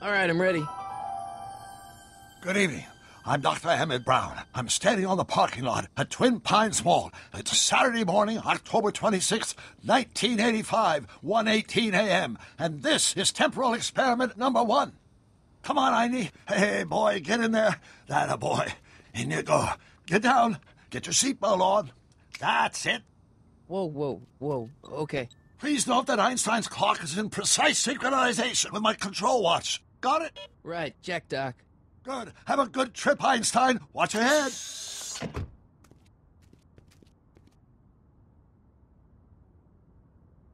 All right, I'm ready. Good evening. I'm Dr. Emmett Brown. I'm standing on the parking lot at Twin Pines Mall. It's Saturday morning, October 26th, 1985, 1:18 a.m. And this is temporal experiment number 1. Come on, Einie. Hey, boy, get in there. That a boy. In you go. Get down. Get your seatbelt on. That's it. Whoa. Okay. Please note that Einstein's clock is in precise synchronization with my control watch. Got it? Right, check, Doc. Good. Have a good trip, Einstein. Watch your head.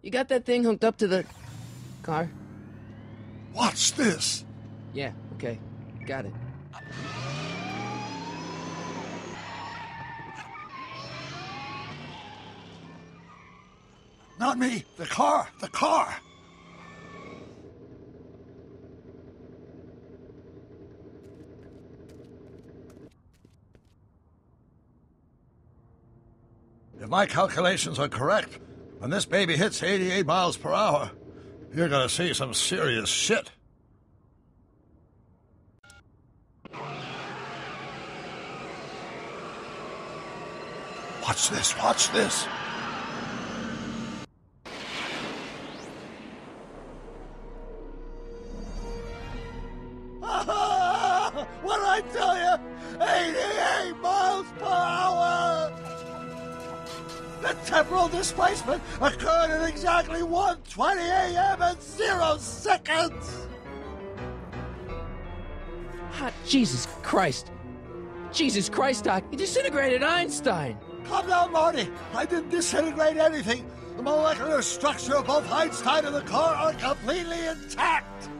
You got that thing hooked up to the car? Watch this. Yeah, okay. Got it. Not me. The car. The car. If my calculations are correct, when this baby hits 88 miles per hour, you're gonna see some serious shit. Watch this, watch this. What did I tell you? 88 miles per hour! The temporal displacement occurred at exactly 1:20 a.m. and 0 seconds! Hot Jesus Christ. Jesus Christ, Doc. You disintegrated Einstein. Calm down, Marty. I didn't disintegrate anything. The molecular structure of both Einstein and the car are completely intact.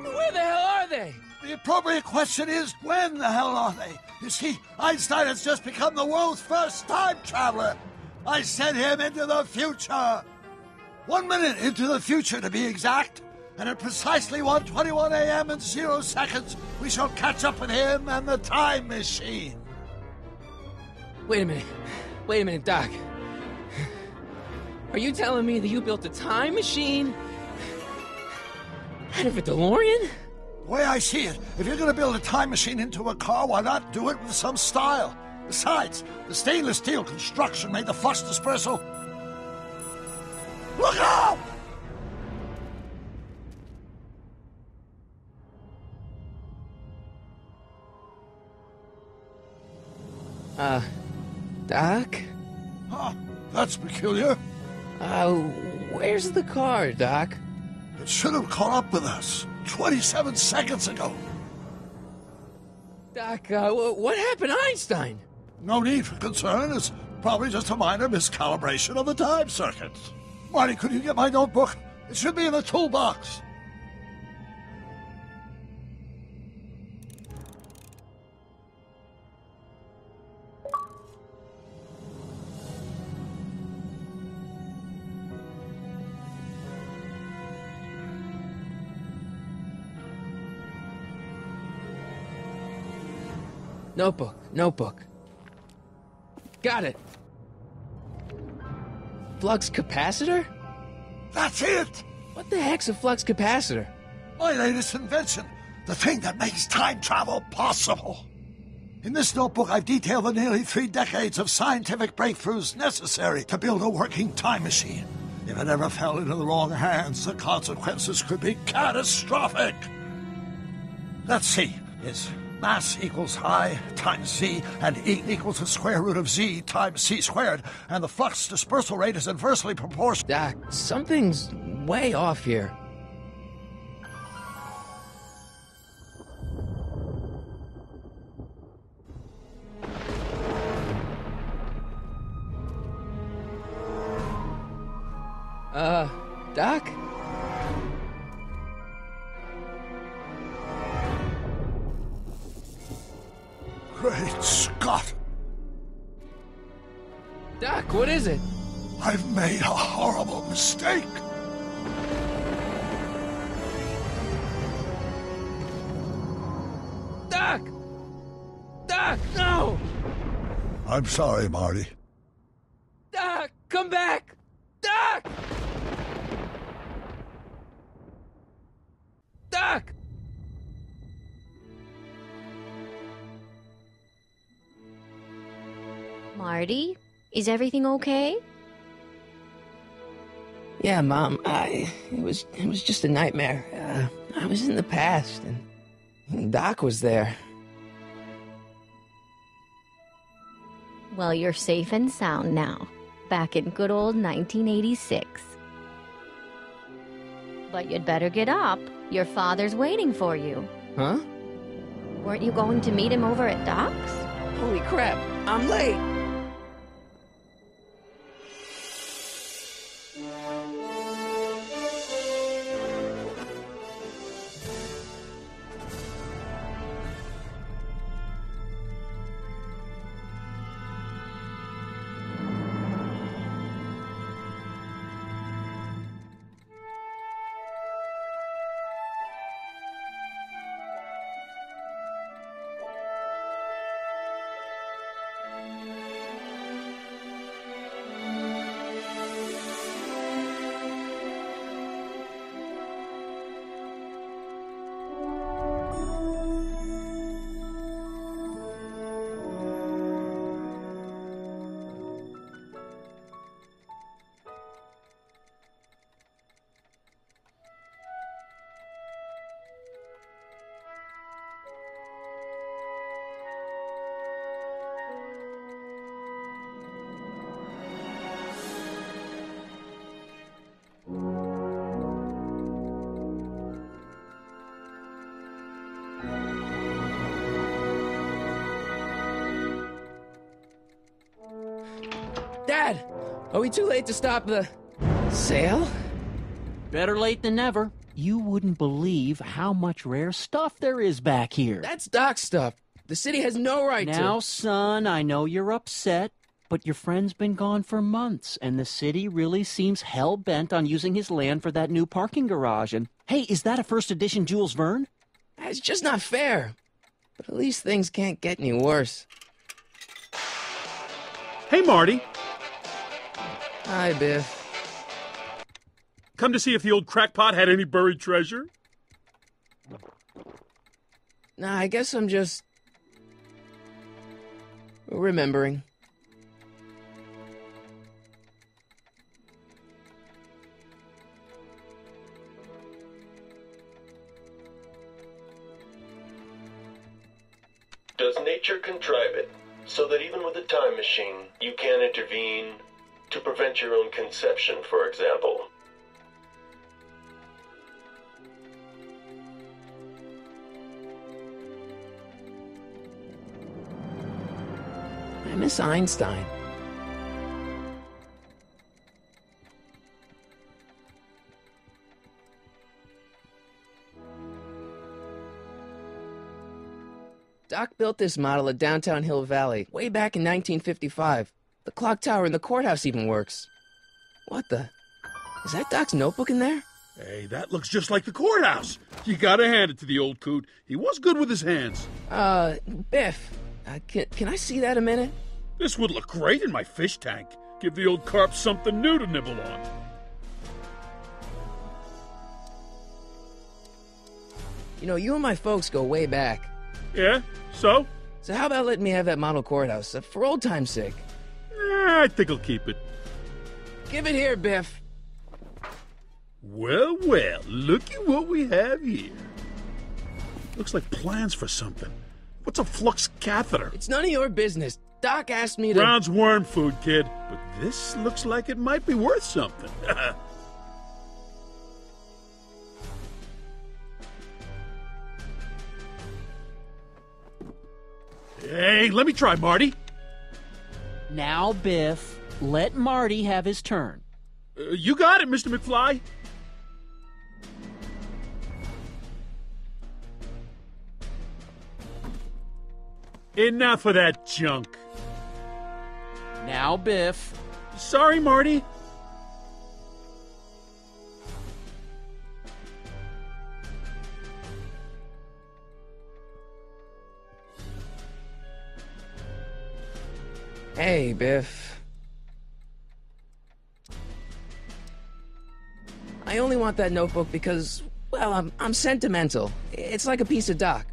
Where the hell are they? The appropriate question is, when the hell are they? You see, Einstein has just become the world's first time traveler. I sent him into the future. 1 minute into the future, to be exact. And at precisely 1:21 a.m. and 0 seconds, we shall catch up with him and the time machine. Wait a minute, Doc. Are you telling me that you built a time machine out of a DeLorean? The way I see it, if you're going to build a time machine into a car, why not do it with some style? Besides, the stainless steel construction made the flux dispersal. Look out! Doc? Huh, that's peculiar. Where's the car, Doc? It should have caught up with us 27 seconds ago. Doc, what happened to Einstein? No need for concern. It's probably just a minor miscalibration of the time circuits. Marty, could you get my notebook? It should be in the toolbox. Notebook. Got it. Flux capacitor? That's it! What the heck's a flux capacitor? My latest invention. The thing that makes time travel possible. In this notebook, I've detailed the nearly 3 decades of scientific breakthroughs necessary to build a working time machine. If it ever fell into the wrong hands, the consequences could be catastrophic. Let's see. Is Mass equals I times Z, and E equals the square root of Z times C squared, and the flux dispersal rate is inversely proportional. Doc, something's way off here. Doc? Great Scott! Doc, what is it? I've made a horrible mistake! Doc! Doc, no! I'm sorry, Marty. Doc, come back! Doc! Doc! Marty, is everything okay? Yeah, Mom, it was just a nightmare. I was in the past, and Doc was there. Well, you're safe and sound now, back in good old 1986. But you'd better get up. Your father's waiting for you. Huh? Weren't you going to meet him over at Doc's? Holy crap, I'm late! Dad, are we too late to stop the sale? Better late than never. You wouldn't believe how much rare stuff there is back here. That's Doc's stuff. The city has no right to... Now, son, I know you're upset, but your friend's been gone for months, and the city really seems hell-bent on using his land for that new parking garage. And, hey, is that a first edition Jules Verne? It's just not fair. But at least things can't get any worse. Hey, Marty. Hi, Biff. Come to see if the old crackpot had any buried treasure? Nah, I guess I'm just... remembering. Does nature contrive it so that even with a time machine, you can intervene to prevent your own conception, for example? I miss Einstein. Doc built this model at downtown Hill Valley way back in 1955. The clock tower in the courthouse even works. What the? Is that Doc's notebook in there? Hey, that looks just like the courthouse. You gotta hand it to the old coot. He was good with his hands. Biff, can I see that a minute? This would look great in my fish tank. Give the old carp something new to nibble on. You know, you and my folks go way back. Yeah? So? So how about letting me have that model courthouse, for old time's sake? I think I'll keep it. Give it here, Biff. Well, well, looky what we have here. Looks like plans for something. What's a flux catheter? It's none of your business. Doc asked me to... Brown's worm food, kid. But this looks like it might be worth something. Hey, let me try, Marty. Now, Biff, let Marty have his turn. You got it, Mr. McFly. Enough of that junk. Now, Biff. Sorry, Marty. Hey, Biff. I only want that notebook because, well, I'm sentimental. It's like a piece of Doc.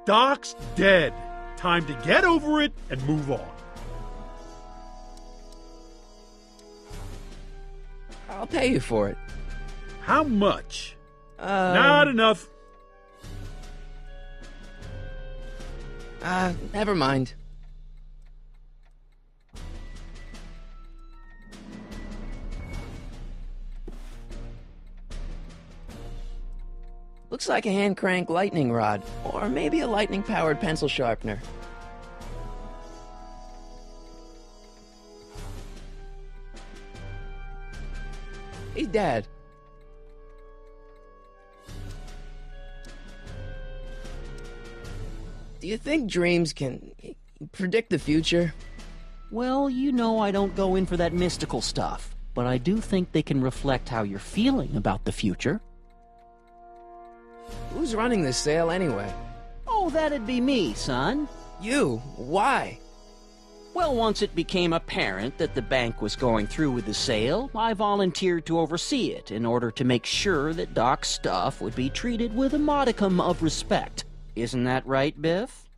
Doc's dead. Time to get over it and move on. I'll pay you for it. How much? Not enough. Never mind. Looks like a hand-crank lightning rod, or maybe a lightning-powered pencil sharpener. Hey, Dad. Do you think dreams can predict the future? Well, you know I don't go in for that mystical stuff, but I do think they can reflect how you're feeling about the future. Who's running this sale anyway? Oh, that'd be me, son. You? Why? Well, once it became apparent that the bank was going through with the sale, I volunteered to oversee it in order to make sure that Doc's stuff would be treated with a modicum of respect. Isn't that right, Biff?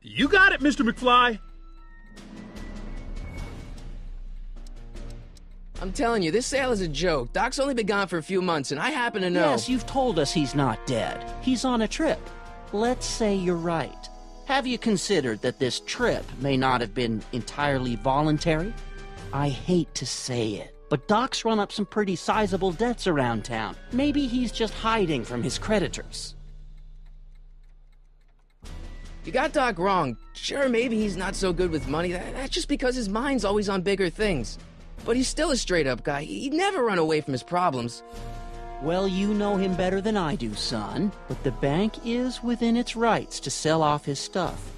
You got it, Mr. McFly. I'm telling you, this sale is a joke. Doc's only been gone for a few months, and I happen to know... Yes, you've told us he's not dead. He's on a trip. Let's say you're right. Have you considered that this trip may not have been entirely voluntary? I hate to say it, but Doc's run up some pretty sizable debts around town. Maybe he's just hiding from his creditors. You got Doc wrong. Sure, maybe he's not so good with money. That's just because his mind's always on bigger things. But he's still a straight-up guy. He'd never run away from his problems. Well, you know him better than I do, son. But the bank is within its rights to sell off his stuff.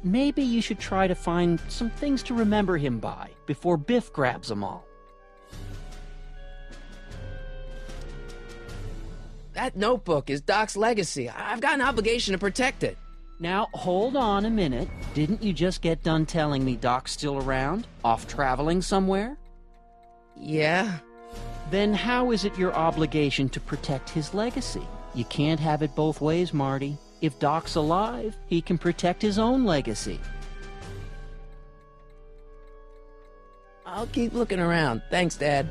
Maybe you should try to find some things to remember him by before Biff grabs them all. That notebook is Doc's legacy. I've got an obligation to protect it. Now, hold on a minute. Didn't you just get done telling me Doc's still around? Off traveling somewhere? Yeah? Then how is it your obligation to protect his legacy? You can't have it both ways, Marty. If Doc's alive, he can protect his own legacy. I'll keep looking around. Thanks, Dad.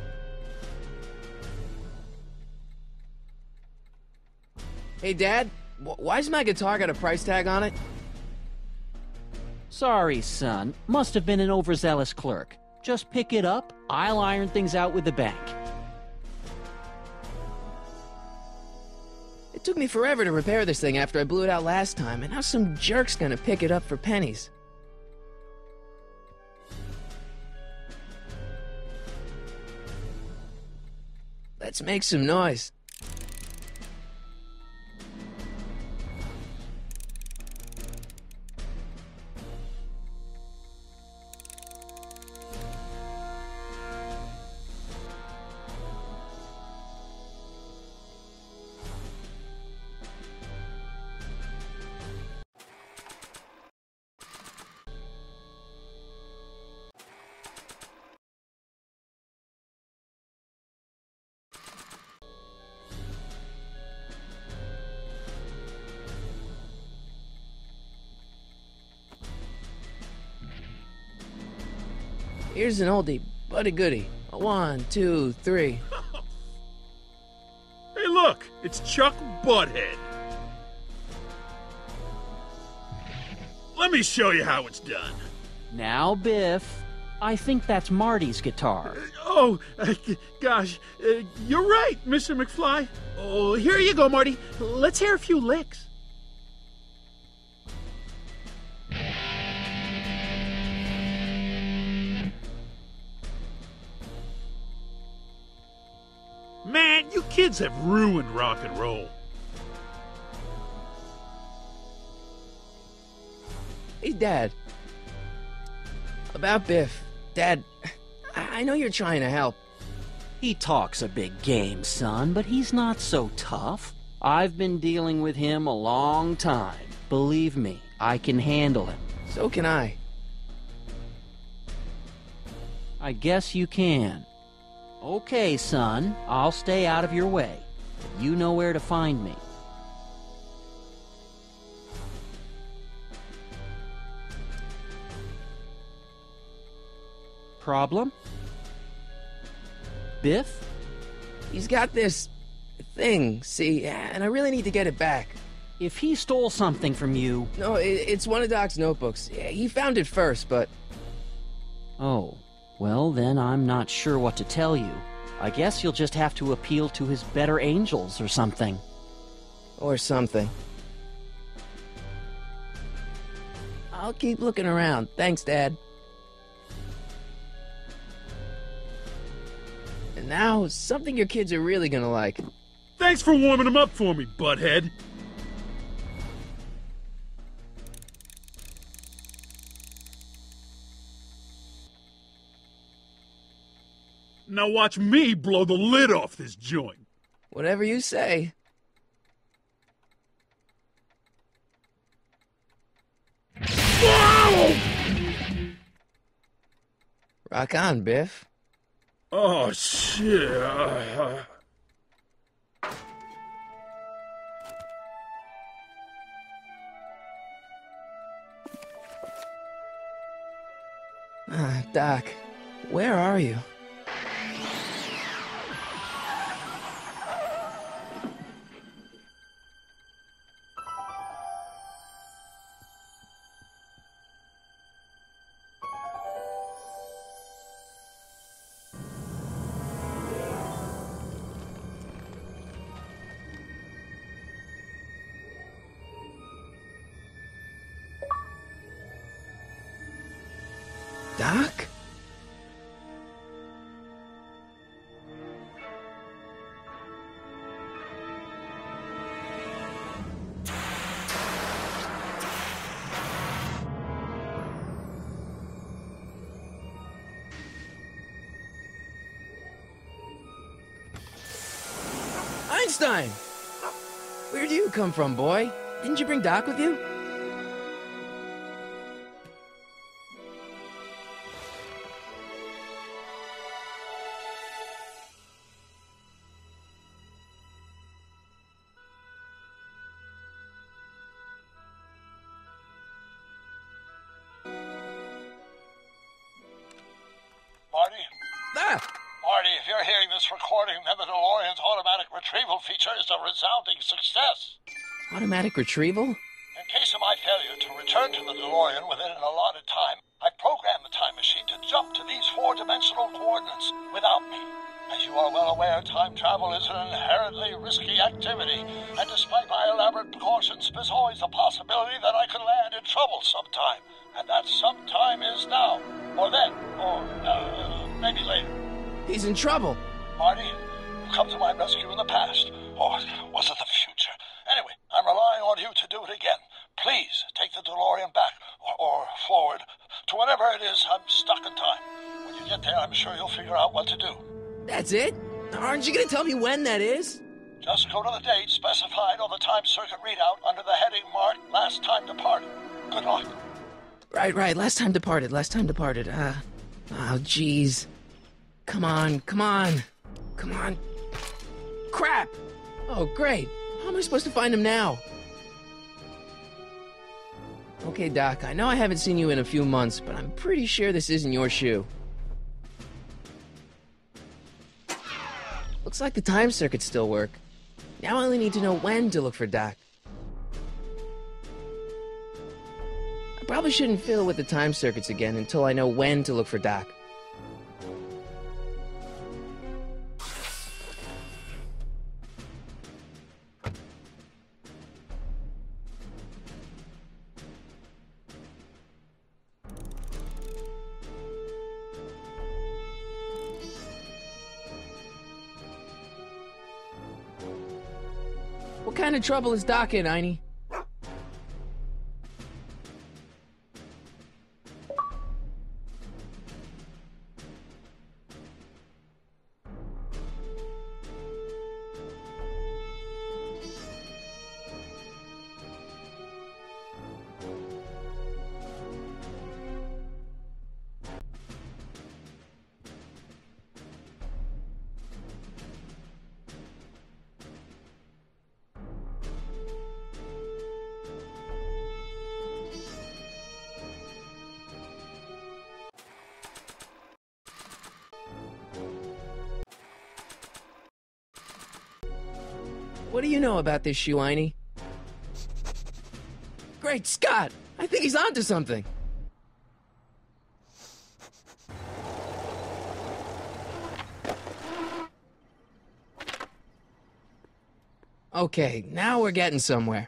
Hey, Dad, why's my guitar got a price tag on it? Sorry, son. Must have been an overzealous clerk. Just pick it up. I'll iron things out with the bank. It took me forever to repair this thing after I blew it out last time, and now some jerk's gonna pick it up for pennies. Let's make some noise. Here's an oldie, but a goodie. 1, 2, 3. Hey, look! It's Chuck Butthead. Let me show you how it's done. Now, Biff, I think that's Marty's guitar. Gosh, you're right, Mr. McFly. Oh, here you go, Marty. Let's hear a few licks. Man, you kids have ruined rock and roll. Hey, Dad. About Biff. Dad, I know you're trying to help. He talks a big game, son, but he's not so tough. I've been dealing with him a long time. Believe me, I can handle him. So can I. I guess you can. Okay, son, I'll stay out of your way. You know where to find me. Problem? Biff? He's got this thing, see, and I really need to get it back. If he stole something from you... No, it's one of Doc's notebooks. Yeah, he found it first, but... Oh, well then I'm not sure what to tell you. I guess you'll just have to appeal to his better angels or something. Or something. I'll keep looking around. Thanks, Dad. And now, something your kids are really gonna like. Thanks for warming them up for me, butthead. Now watch me blow the lid off this joint. Whatever you say. Whoa! Rock on, Biff. Oh, shit. Doc, where are you? Doc? Einstein! Where do you come from, boy? Didn't you bring Doc with you? Marty? Ah! Marty, if you're hearing this recording, then the DeLorean's automatic retrieval feature is a resounding success. Automatic retrieval? In case of my failure to return to the DeLorean within an allotted time, I programmed the time machine to jump to these four-dimensional coordinates without me. As you are well aware, time travel is an inherently risky activity, and despite my elaborate precautions, there's always a possibility that I could land in trouble sometime. And that sometime is now, or then, or maybe later. He's in trouble. Marty, you've come to my rescue in the past, or was it the future? Anyway, I'm relying on you to do it again. Please take the DeLorean back, or forward, to whenever it is I'm stuck in time. When you get there, I'm sure you'll figure out what to do. That's it? Aren't you gonna tell me when that is? Just go to the date specified on the time circuit readout under the heading marked Last Time Departed. Good luck. Right. Last time departed. Oh, jeez. Come on. Crap! Oh, great. How am I supposed to find him now? Okay, Doc, I know I haven't seen you in a few months, but I'm pretty sure this isn't your shoe. Looks like the time circuits still work. Now I only need to know when to look for Doc. I probably shouldn't fiddle with the time circuits again until I know when to look for Doc. What kind of trouble is Doc in, Einie? What do you know about this shoe, Einie? Great Scott! I think he's onto something! Okay, now we're getting somewhere.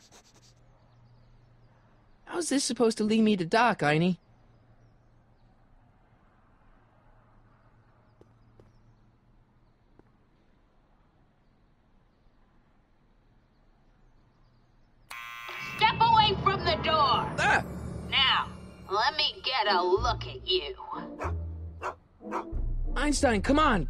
How's this supposed to lead me to Doc, Einie? Step away from the door! Ah! Now, let me get a look at you. Einstein, come on!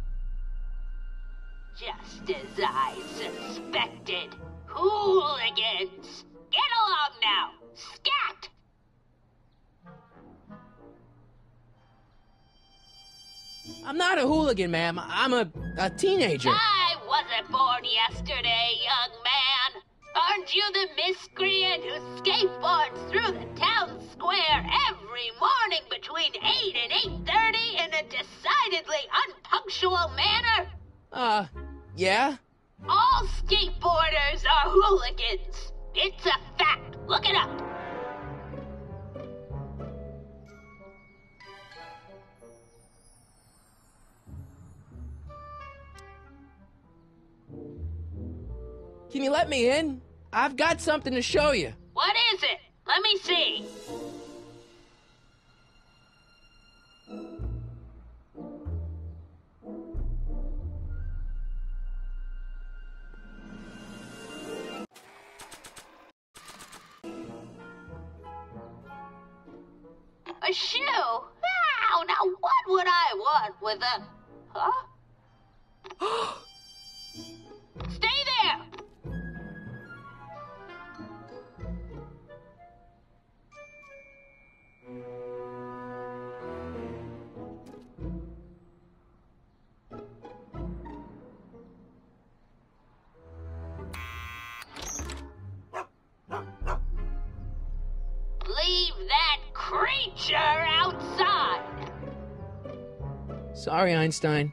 Just as I suspected. Hooligans! Get along now! Scat! I'm not a hooligan, ma'am. I'm a teenager. I wasn't born yesterday, young man. Aren't you the miscreant who skateboards through the town square every morning between 8 and 8:30 in a decidedly unpunctual manner? Yeah? All skateboarders are hooligans. It's a fact. Look it up. Can you let me in? I've got something to show you. What is it? Let me see. A shoe? Wow, now what would I want with a... Huh? Stay there! Leave that creature outside! Sorry, Einstein.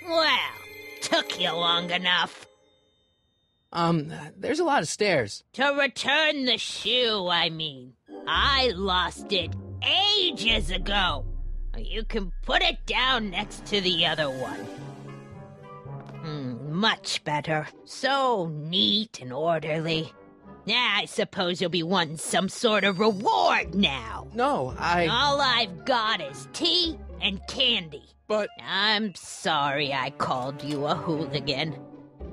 Well, took you long enough. There's a lot of stairs. To return the shoe, I mean. I lost it ages ago. You can put it down next to the other one. Much better. So neat and orderly. I suppose you'll be wanting some sort of reward now. No, All I've got is tea and candy. But... I'm sorry I called you a hooligan.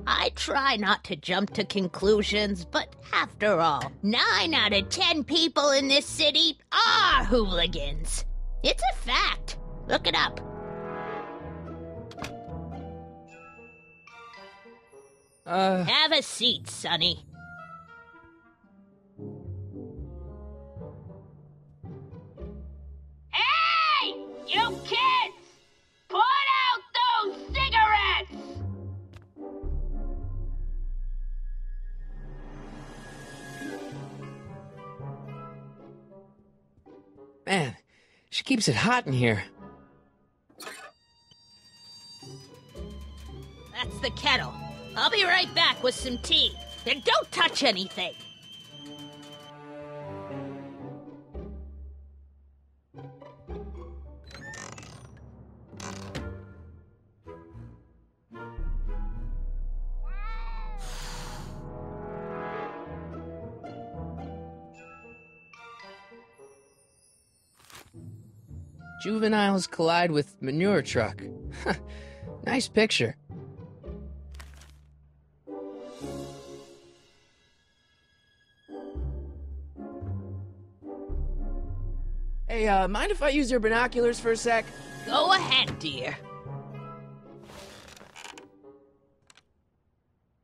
I try not to jump to conclusions, but after all, 9 out of 10 people in this city are hooligans. It's a fact. Look it up. Have a seat, Sonny. Hey! You kids! Put out those cigarettes! Man, She keeps it hot in here. That's the kettle. I'll be right back with some tea. And don't touch anything. Juveniles collide with manure truck. Nice picture. Hey, mind if I use your binoculars for a sec? Go ahead, dear.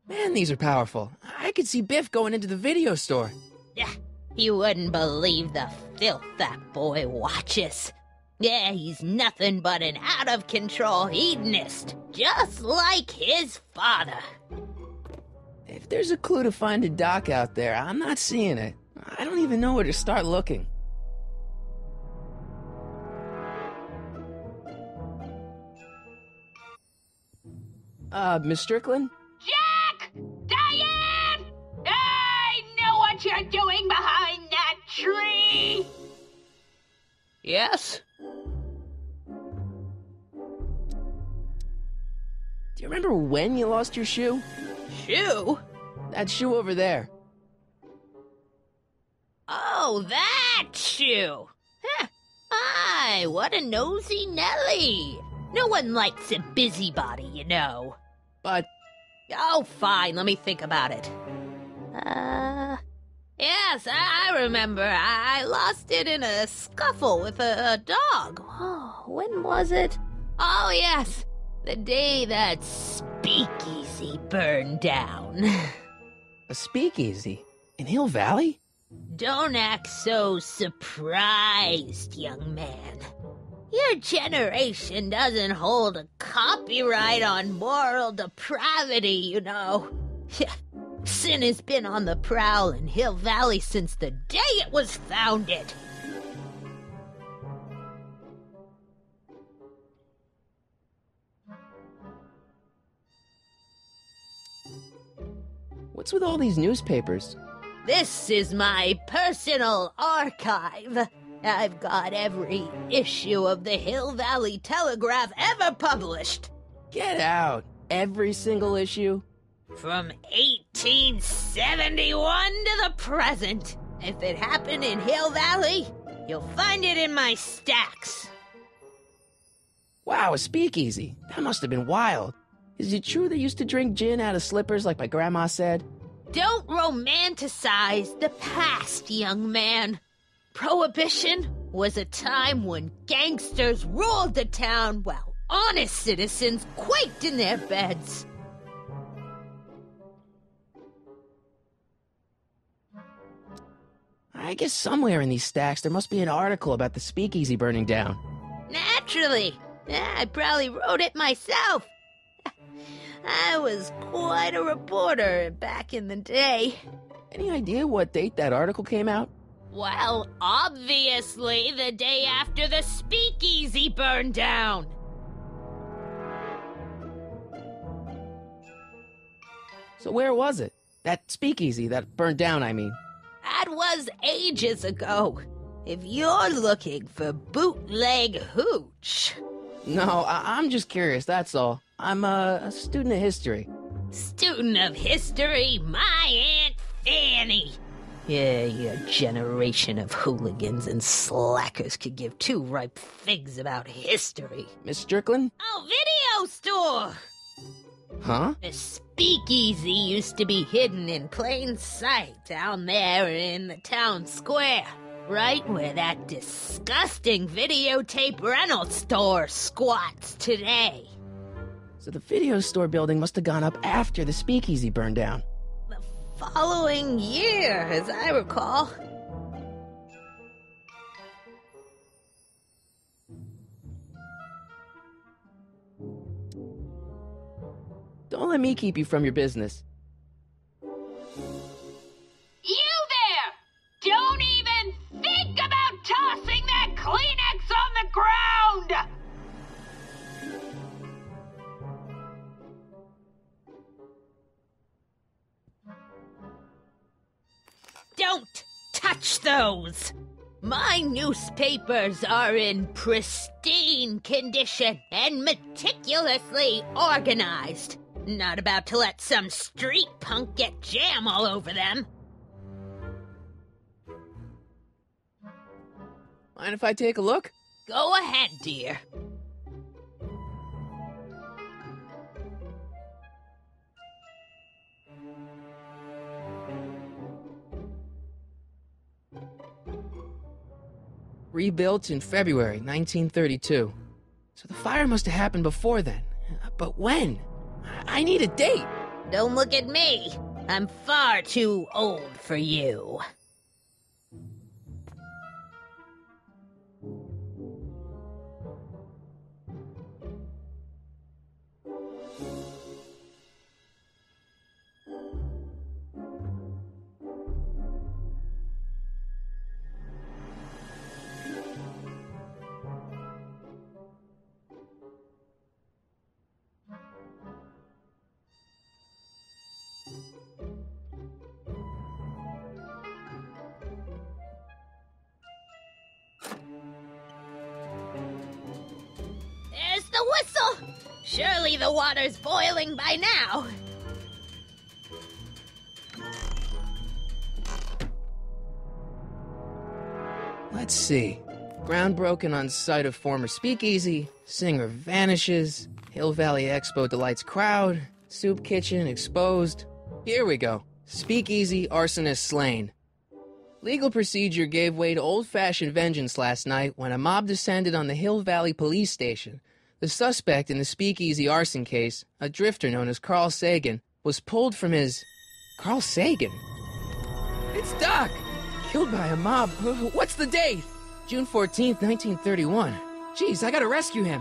Man, these are powerful. I could see Biff going into the video store. Yeah, you wouldn't believe the filth that boy watches. Yeah, he's nothing but an out-of-control hedonist, just like his father. If there's a clue to finding Doc out there, I'm not seeing it. I don't even know where to start looking. Miss Strickland? Jack! Diane! I know what you're doing behind that tree! Yes? Do you remember when you lost your shoe? Shoe? That shoe over there. Oh, that shoe! Huh. Aye, what a nosy Nelly! No one likes a busybody, you know. But... Oh, fine, let me think about it. Yes, I remember. I lost it in a scuffle with a dog. Oh, when was it? Oh, yes, the day that speakeasy burned down. A speakeasy? In Hill Valley? Don't act so surprised, young man. Your generation doesn't hold a copyright on moral depravity, you know. Sin has been on the prowl in Hill Valley since the day it was founded. What's with all these newspapers? This is my personal archive. I've got every issue of the Hill Valley Telegraph ever published. Get out! Every single issue? From 1871 to the present. If it happened in Hill Valley, you'll find it in my stacks. Wow, a speakeasy. That must have been wild. Is it true they used to drink gin out of slippers like my grandma said? Don't romanticize the past, young man. Prohibition was a time when gangsters ruled the town while honest citizens quaked in their beds. I guess somewhere in these stacks there must be an article about the speakeasy burning down. Naturally. I probably wrote it myself. I was quite a reporter back in the day. Any idea what date that article came out? Well, obviously the day after the speakeasy burned down. So where was it? That speakeasy that burned down, I mean. That was ages ago. If you're looking for bootleg hooch. No, I'm just curious, that's all. I'm a student of history. Student of history? My Aunt Fanny. Yeah, your generation of hooligans and slackers could give two ripe figs about history. Miss Strickland? Oh, video store! Huh? The speakeasy used to be hidden in plain sight down there in the town square. Right where that disgusting videotape rental store squats today. So the video store building must have gone up after the speakeasy burned down. The following year, as I recall. Don't let me keep you from your business. You there! Don't even think about tossing that Kleenex on Don't touch those! My newspapers are in pristine condition and meticulously organized. Not about to let some street punk get jam all over them. Mind if I take a look? Go ahead, dear. Rebuilt in February 1932. So the fire must have happened before then. But when? I need a date. Don't look at me. I'm far too old for you. There's the whistle! Surely the water's boiling by now. Let's see. Ground broken on site of former speakeasy, singer vanishes, Hill Valley Expo delights crowd, soup kitchen exposed. Here we go. Speakeasy arsonist slain. Legal procedure gave way to old-fashioned vengeance last night when a mob descended on the Hill Valley police station. The suspect in the speakeasy arson case, a drifter known as Carl Sagan, was pulled from his... Carl Sagan? It's Doc! Killed by a mob. What's the date? June 14th, 1931. Jeez, I gotta rescue him.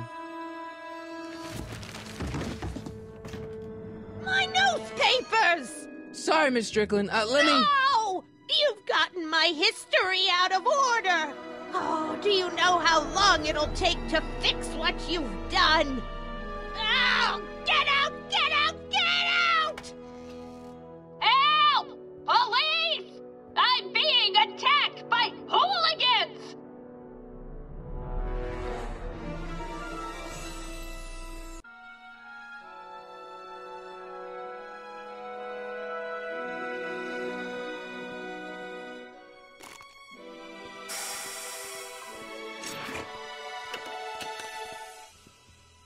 My newspapers! Sorry, Miss Strickland. Let me... No! You've gotten my history out of order! Oh, do you know how long it'll take to fix what you've done? Oh, get out! Get out! Get out! Help! Police! I'm being attacked by hooligans!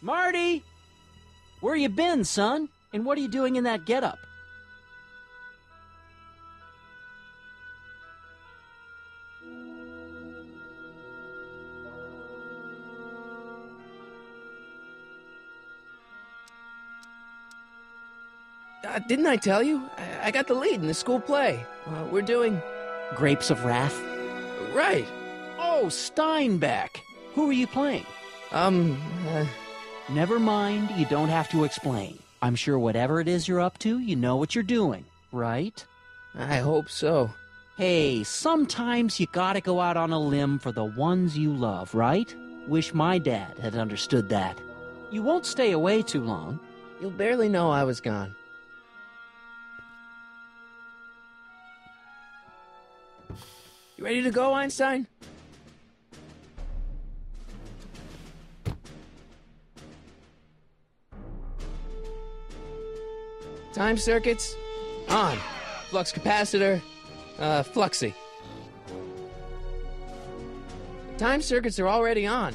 Marty! Where you been, son? And what are you doing in that getup? Didn't I tell you? I got the lead in the school play. We're doing... Grapes of Wrath? Right. Oh, Steinbeck! Who are you playing? Never mind, you don't have to explain. I'm sure whatever it is you're up to, you know what you're doing, right? I hope so. Hey, sometimes you gotta go out on a limb for the ones you love, right? Wish my dad had understood that. You won't stay away too long. You'll barely know I was gone. You ready to go, Einstein? Time circuits, on. Flux capacitor, fluxy. Time circuits are already on.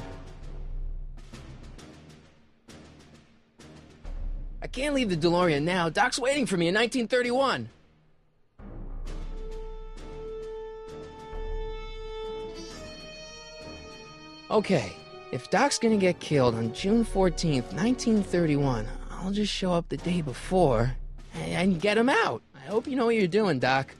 I can't leave the DeLorean now. Doc's waiting for me in 1931. Okay, if Doc's gonna get killed on June 14th, 1931, I'll just show up the day before and get him out. I hope you know what you're doing, Doc.